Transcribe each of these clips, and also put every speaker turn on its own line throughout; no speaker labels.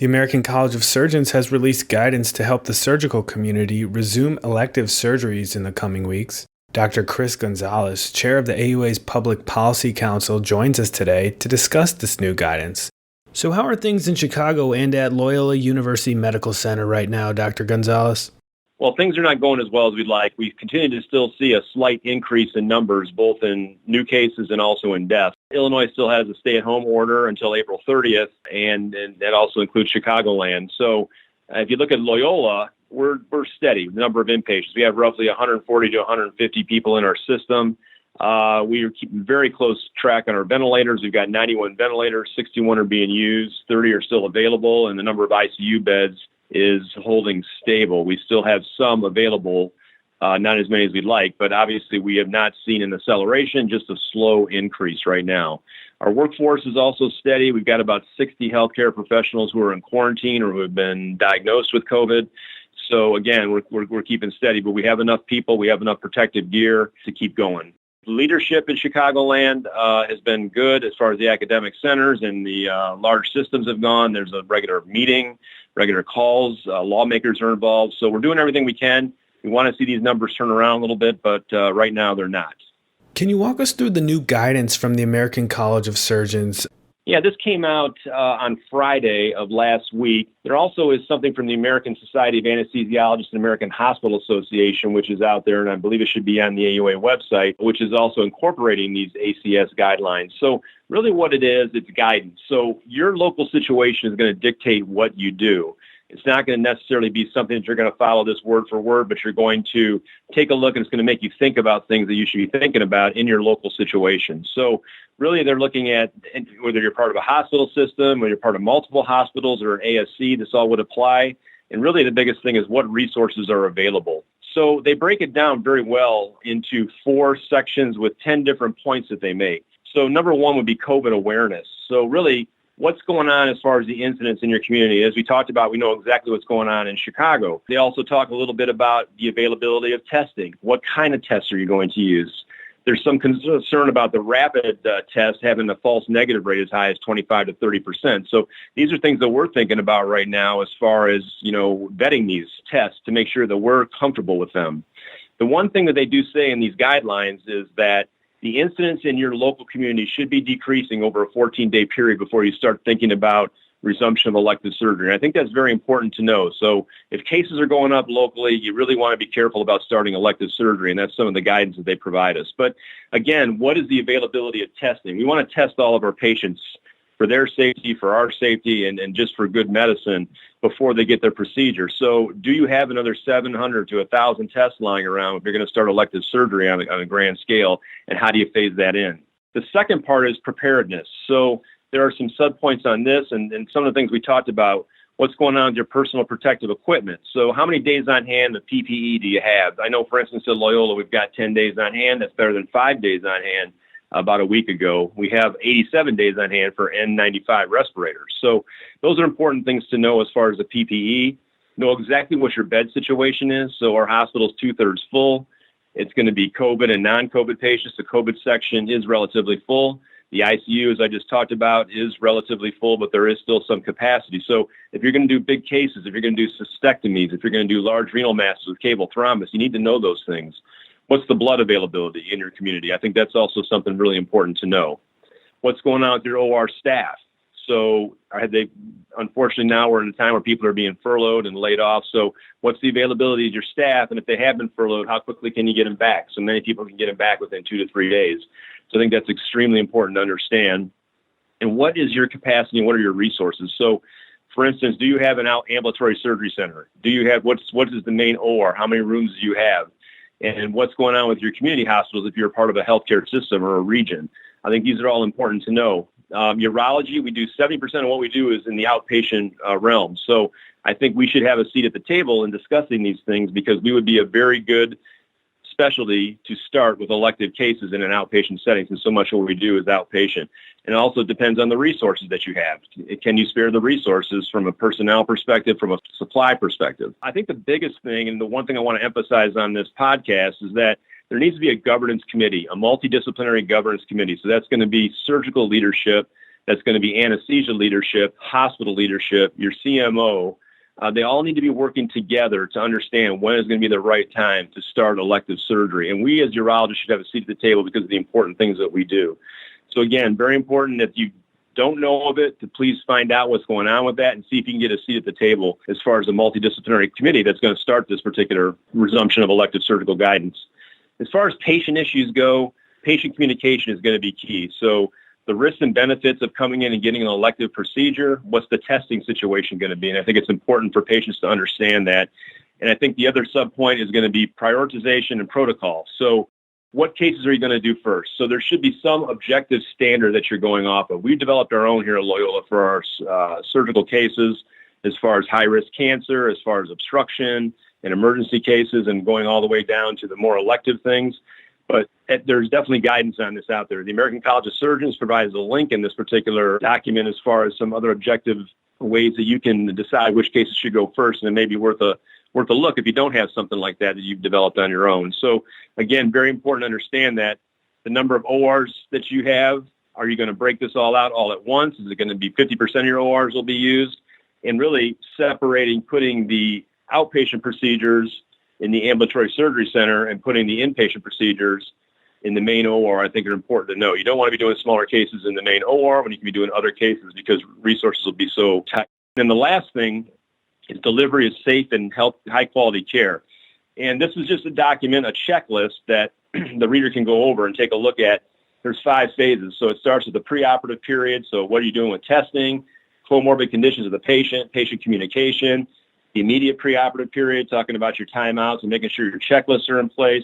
The American College of Surgeons has released guidance to help the surgical community resume elective surgeries in the coming weeks. Dr. Chris Gonzalez, chair of the AUA's Public Policy Council, joins us today to discuss this new guidance. So how are things in Chicago and at Loyola University Medical Center right now, Dr. Gonzalez?
Well, things are not going as well as we'd like. We continue to still see a slight increase in numbers, both in new cases and also in deaths. Illinois still has a stay-at-home order until April 30th, and that also includes Chicagoland. So if you look at Loyola, we're steady with the number of inpatients. We have roughly 140 to 150 people in our system. We are keeping very close track on our ventilators. We've got 91 ventilators, 61 are being used, 30 are still available, and the number of ICU beds is holding stable. We still have some available, not as many as we'd like, but obviously we have not seen an acceleration, just a slow increase right now. Our workforce is also steady. We've got about 60 healthcare professionals who are in quarantine or who have been diagnosed with COVID. So again, we're keeping steady, but we have enough people, we have enough protective gear to keep going. Leadership in Chicagoland has been good as far as the academic centers and the large systems have gone. There's a regular meeting, regular calls, lawmakers are involved. So we're doing everything we can. We want to see these numbers turn around a little bit, but right now they're not.
Can you walk us through the new guidance from the American College of Surgeons?
Yeah, this came out on Friday of last week. There also is something from the American Society of Anesthesiologists and American Hospital Association, which is out there, and I believe it should be on the AUA website, which is also incorporating these ACS guidelines. So really what it is, it's guidance. So your local situation is going to dictate what you do. It's not going to necessarily be something that you're going to follow this word for word, but you're going to take a look and it's going to make you think about things that you should be thinking about in your local situation. So really they're looking at whether you're part of a hospital system, whether you're part of multiple hospitals or an ASC, this all would apply. And really the biggest thing is what resources are available. So they break it down very well into 4 sections with 10 different points that they make. So number 1 would be COVID awareness. So really, what's going on as far as the incidents in your community? As we talked about, we know exactly what's going on in Chicago. They also talk a little bit about the availability of testing. What kind of tests are you going to use? There's some concern about the rapid test having a false negative rate as high as 25 to 30%. So these are things that we're thinking about right now as far as, vetting these tests to make sure that we're comfortable with them. The one thing that they do say in these guidelines is that the incidence in your local community should be decreasing over a 14-day period before you start thinking about resumption of elective surgery. And I think that's very important to know. So if cases are going up locally, you really want to be careful about starting elective surgery, and that's some of the guidance that they provide us. But again, what is the availability of testing? We want to test all of our patients for their safety, for our safety, and just for good medicine before they get their procedure. So do you have another 700 to 1,000 tests lying around if you're going to start elective surgery on a grand scale, and how do you phase that in? The second part is preparedness. So there are some subpoints on this and some of the things we talked about. What's going on with your personal protective equipment? So how many days on hand of PPE do you have? I know, for instance, at Loyola, we've got 10 days on hand. That's better than 5 days on hand about a week ago. We have 87 days on hand for N95 respirators. So those are important things to know as far as the PPE. Know exactly what your bed situation is. So our hospital's 2/3 full. It's going to be COVID and non-COVID patients. The COVID section is relatively full. The ICU, as I just talked about, is relatively full, but there is still some capacity. So if you're going to do big cases, if you're going to do cystectomies, if you're going to do large renal masses with cable thrombus, you need to know those things. What's the blood availability in your community? I think that's also something really important to know. What's going on with your OR staff? So unfortunately now we're in a time where people are being furloughed and laid off. So what's the availability of your staff? And if they have been furloughed, how quickly can you get them back? So many people can get them back within 2 to 3 days. So I think that's extremely important to understand. And what is your capacity and what are your resources? So for instance, do you have an ambulatory surgery center? Do you have, what is the main OR? How many rooms do you have? And what's going on with your community hospitals if you're part of a healthcare system or a region? I think these are all important to know. Urology, we do 70% of what we do is in the outpatient realm. So I think we should have a seat at the table in discussing these things because we would be a very good specialty to start with elective cases in an outpatient setting, since so much of what we do is outpatient. And it also depends on the resources that you have. Can you spare the resources from a personnel perspective, from a supply perspective? I think the biggest thing, and the one thing I want to emphasize on this podcast, is that there needs to be a governance committee, a multidisciplinary governance committee. So that's going to be surgical leadership, That's going to be anesthesia leadership, hospital leadership, your CMO. They all need to be working together to understand when is going to be the right time to start elective surgery. And we as urologists should have a seat at the table because of the important things that we do. So again, very important if you don't know of it to please find out what's going on with that and see if you can get a seat at the table as far as the multidisciplinary committee that's going to start this particular resumption of elective surgical guidance. As far as patient issues go, patient communication is going to be key. So the risks and benefits of coming in and getting an elective procedure, what's the testing situation going to be? And I think it's important for patients to understand that. And I think the other sub-point is going to be prioritization and protocol. So what cases are you going to do first? So there should be some objective standard that you're going off of. We've developed our own here at Loyola for our surgical cases as far as high-risk cancer, as far as obstruction and emergency cases, and going all the way down to the more elective things. But there's definitely guidance on this out there. The American College of Surgeons provides a link in this particular document as far as some other objective ways that you can decide which cases should go first, and it may be worth a look if you don't have something like that you've developed on your own. So again, very important to understand that the number of ORs that you have, are you going to break this all out all at once? Is it going to be 50% of your ORs will be used? And really separating, putting the outpatient procedures in the ambulatory surgery center and putting the inpatient procedures in the main OR, I think are important to know. You don't want to be doing smaller cases in the main OR when you can be doing other cases because resources will be so tight. And the last thing is delivery of safe and high quality care. And this is just a document, a checklist that the reader can go over and take a look at. There's 5 phases. So it starts with the preoperative period. So what are you doing with testing, comorbid conditions of the patient, patient communication, the immediate preoperative period, talking about your timeouts and making sure your checklists are in place.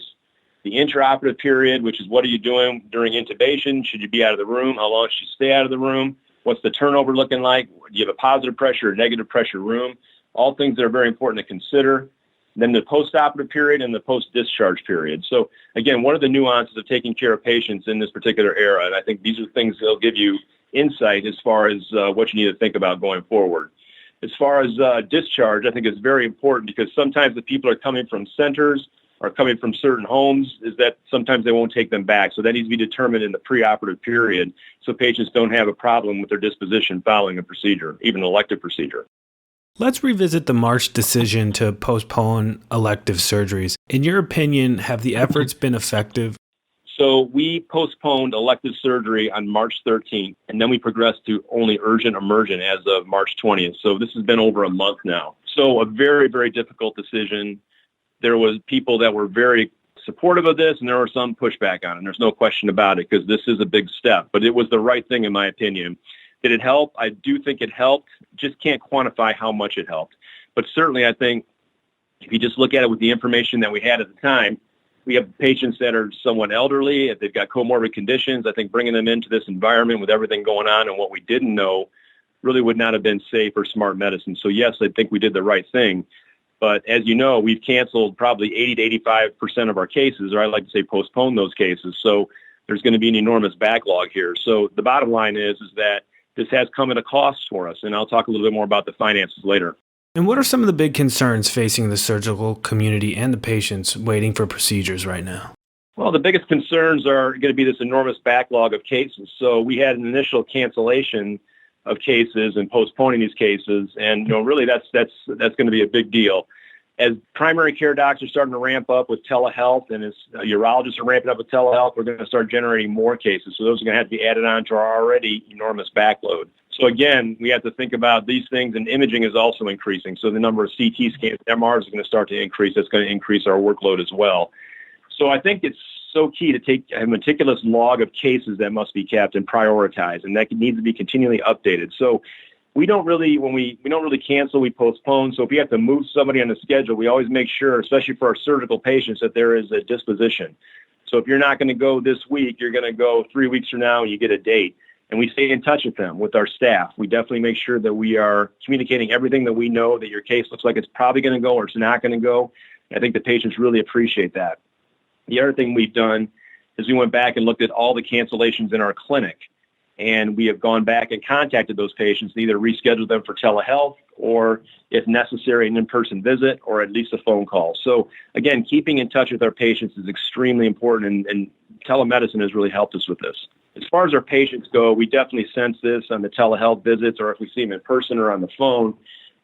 The intraoperative period, which is what are you doing during intubation? Should you be out of the room? How long should you stay out of the room? What's the turnover looking like? Do you have a positive pressure or negative pressure room? All things that are very important to consider. Then the postoperative period and the post-discharge period. So again, what are the nuances of taking care of patients in this particular era? And I think these are things that'll give you insight as far as what you need to think about going forward. As far as discharge, I think it's very important because sometimes the people are coming from centers or coming from certain homes, is that sometimes they won't take them back. So that needs to be determined in the preoperative period so patients don't have a problem with their disposition following a procedure, even an elective procedure.
Let's revisit the March decision to postpone elective surgeries. In your opinion, have the efforts been effective?
So we postponed elective surgery on March 13th, and then we progressed to only urgent emergent as of March 20th. So this has been over a month now. So a very, very difficult decision. There was people that were very supportive of this, and there was some pushback on it. And there's no question about it because this is a big step. But it was the right thing, in my opinion. Did it help? I do think it helped. Just can't quantify how much it helped. But certainly, I think if you just look at it with the information that we had at the time, we have patients that are somewhat elderly, if they've got comorbid conditions. I think bringing them into this environment with everything going on and what we didn't know really would not have been safe or smart medicine. So yes, I think we did the right thing. But as you know, we've canceled probably 80 to 85% of our cases, or I like to say postpone those cases. So there's going to be an enormous backlog here. So the bottom line is that this has come at a cost for us, and I'll talk a little bit more about the finances later.
And what are some of the big concerns facing the surgical community and the patients waiting for procedures right now?
Well, the biggest concerns are going to be this enormous backlog of cases. So we had an initial cancellation of cases and postponing these cases, and really that's going to be a big deal. As primary care docs are starting to ramp up with telehealth, and as urologists are ramping up with telehealth, we're going to start generating more cases. So those are going to have to be added on to our already enormous backload. So again, we have to think about these things, and imaging is also increasing. So the number of CT scans, MRs is going to start to increase. That's going to increase our workload as well. So I think it's so key to take a meticulous log of cases that must be kept and prioritized, and that needs to be continually updated. So we don't really cancel, we postpone. So if we have to move somebody on the schedule, we always make sure, especially for our surgical patients, that there is a disposition. So if you're not going to go this week, you're going to go 3 weeks from now and you get a date. And we stay in touch with them, with our staff. We definitely make sure that we are communicating everything that we know, that your case looks like it's probably going to go or it's not going to go. I think the patients really appreciate that. The other thing we've done is we went back and looked at all the cancellations in our clinic. And we have gone back and contacted those patients, either rescheduled them for telehealth or if necessary, an in-person visit or at least a phone call. So again, keeping in touch with our patients is extremely important, and telemedicine has really helped us with this. As far as our patients go, we definitely sense this on the telehealth visits, or if we see them in person or on the phone,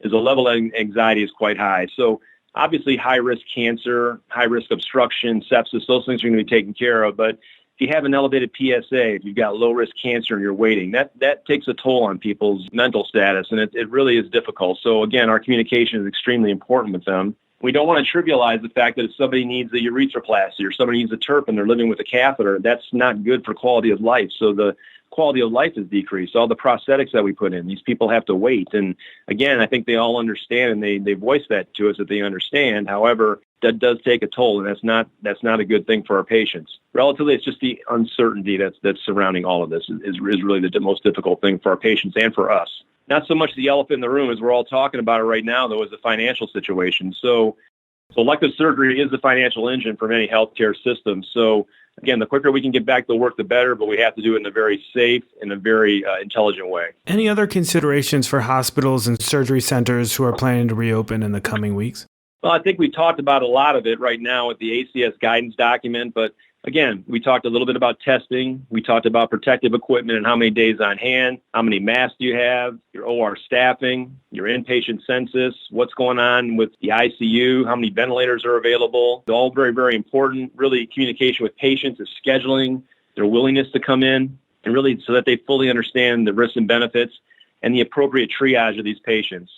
is the level of anxiety is quite high. So obviously high-risk cancer, high-risk obstruction, sepsis, those things are going to be taken care of. But if you have an elevated PSA, if you've got low-risk cancer and you're waiting, that takes a toll on people's mental status, and it really is difficult. So again, our communication is extremely important with them. We don't want to trivialize the fact that if somebody needs a urethroplasty or somebody needs a TURP and they're living with a catheter, that's not good for quality of life. So the quality of life is decreased. All the prosthetics that we put in, these people have to wait. And again, I think they all understand, and they voice that to us that they understand. However, that does take a toll, and that's not a good thing for our patients. Relatively, it's just the uncertainty that's surrounding all of this is really the most difficult thing for our patients and for us. Not so much the elephant in the room, as we're all talking about it right now, though, is the financial situation. So elective surgery is the financial engine for many healthcare systems. So again, the quicker we can get back to work, the better, but we have to do it in a very safe and a very intelligent way.
Any other considerations for hospitals and surgery centers who are planning to reopen in the coming weeks?
Well, I think we talked about a lot of it right now with the ACS guidance document, but again, we talked a little bit about testing. We talked about protective equipment and how many days on hand, how many masks you have, your OR staffing, your inpatient census, what's going on with the ICU, how many ventilators are available. It's all very, very important. Really, communication with patients is scheduling, their willingness to come in, and really so that they fully understand the risks and benefits and the appropriate triage of these patients.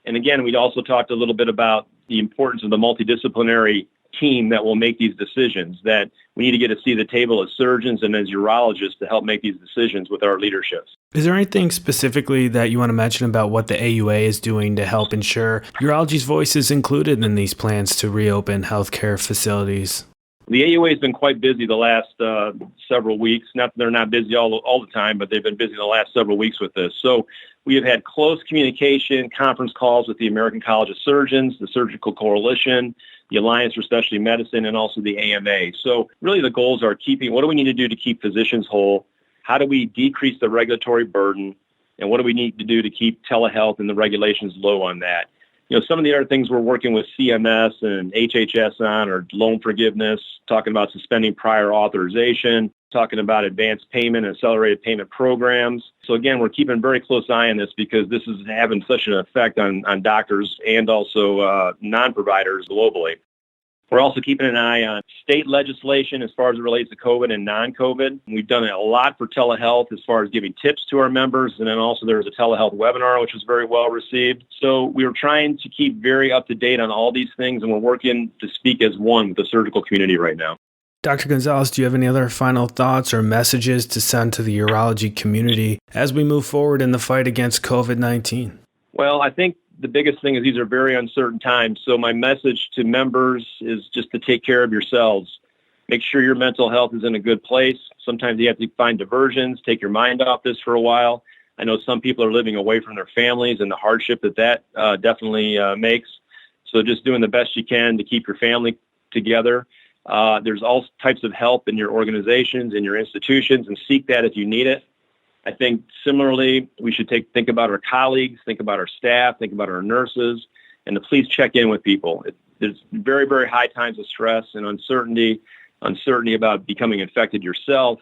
And again, we also talked a little bit about the importance of the multidisciplinary team that will make these decisions, that we need to get a seat at the table as surgeons and as urologists to help make these decisions with our leaderships.
Is there anything specifically that you want to mention about what the AUA is doing to help ensure urology's voice is included in these plans to reopen healthcare facilities?
The AUA has been quite busy the last several weeks. Not that they're not busy all the time, but they've been busy the last several weeks with this. So we have had close communication, conference calls with the American College of Surgeons, the Surgical Coalition, the Alliance for Specialty Medicine, and also the AMA. So really the goals are what do we need to do to keep physicians whole? How do we decrease the regulatory burden? And what do we need to do to keep telehealth and the regulations low on that? Some of the other things we're working with CMS and HHS on are loan forgiveness, talking about suspending prior authorization, talking about advanced payment and accelerated payment programs. So again, we're keeping a very close eye on this because this is having such an effect on doctors and also non-providers globally. We're also keeping an eye on state legislation as far as it relates to COVID and non-COVID. We've done a lot for telehealth as far as giving tips to our members. And then also there was a telehealth webinar, which was very well received. So we were trying to keep very up to date on all these things, and we're working to speak as one with the surgical community right now.
Dr. Gonzalez, do you have any other final thoughts or messages to send to the urology community as we move forward in the fight against COVID-19?
Well, I think the biggest thing is these are very uncertain times. So my message to members is just to take care of yourselves. Make sure your mental health is in a good place. Sometimes you have to find diversions, take your mind off this for a while. I know some people are living away from their families and the hardship that definitely makes. So just doing the best you can to keep your family together. There's all types of help in your organizations, in your institutions, and seek that if you need it. I think similarly, we should think about our colleagues, think about our staff, think about our nurses, and to please check in with people. There's very, very high times of stress and uncertainty about becoming infected yourself,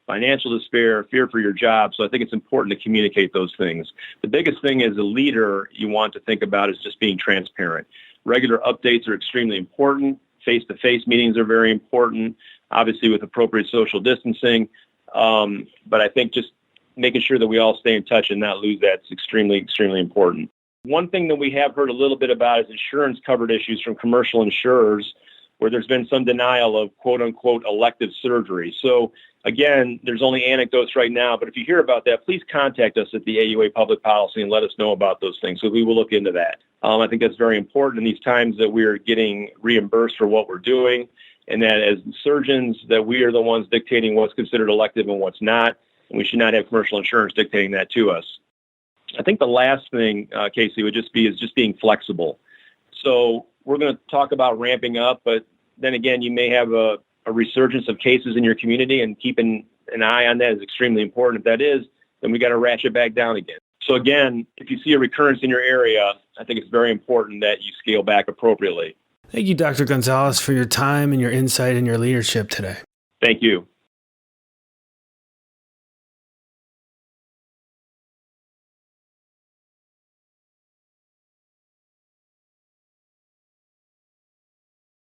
financial despair, fear for your job. So I think it's important to communicate those things. The biggest thing as a leader you want to think about is just being transparent. Regular updates are extremely important. Face-to-face meetings are very important, obviously with appropriate social distancing. But I think just making sure that we all stay in touch and not lose that's extremely, extremely important. One thing that we have heard a little bit about is insurance covered issues from commercial insurers where there's been some denial of quote unquote elective surgery. So again, there's only anecdotes right now, but if you hear about that, please contact us at the AUA Public Policy and let us know about those things. So we will look into that. I think that's very important in these times that we're getting reimbursed for what we're doing, and that as surgeons that we are the ones dictating what's considered elective and what's not. And we should not have commercial insurance dictating that to us. I think the last thing, Casey, would just be being flexible. So we're going to talk about ramping up, but then again, you may have a resurgence of cases in your community, and keeping an eye on that is extremely important. If that is, then we got to ratchet back down again. So again, if you see a recurrence in your area, I think it's very important that you scale back appropriately.
Thank you, Dr. Gonzalez, for your time and your insight and your leadership today.
Thank you.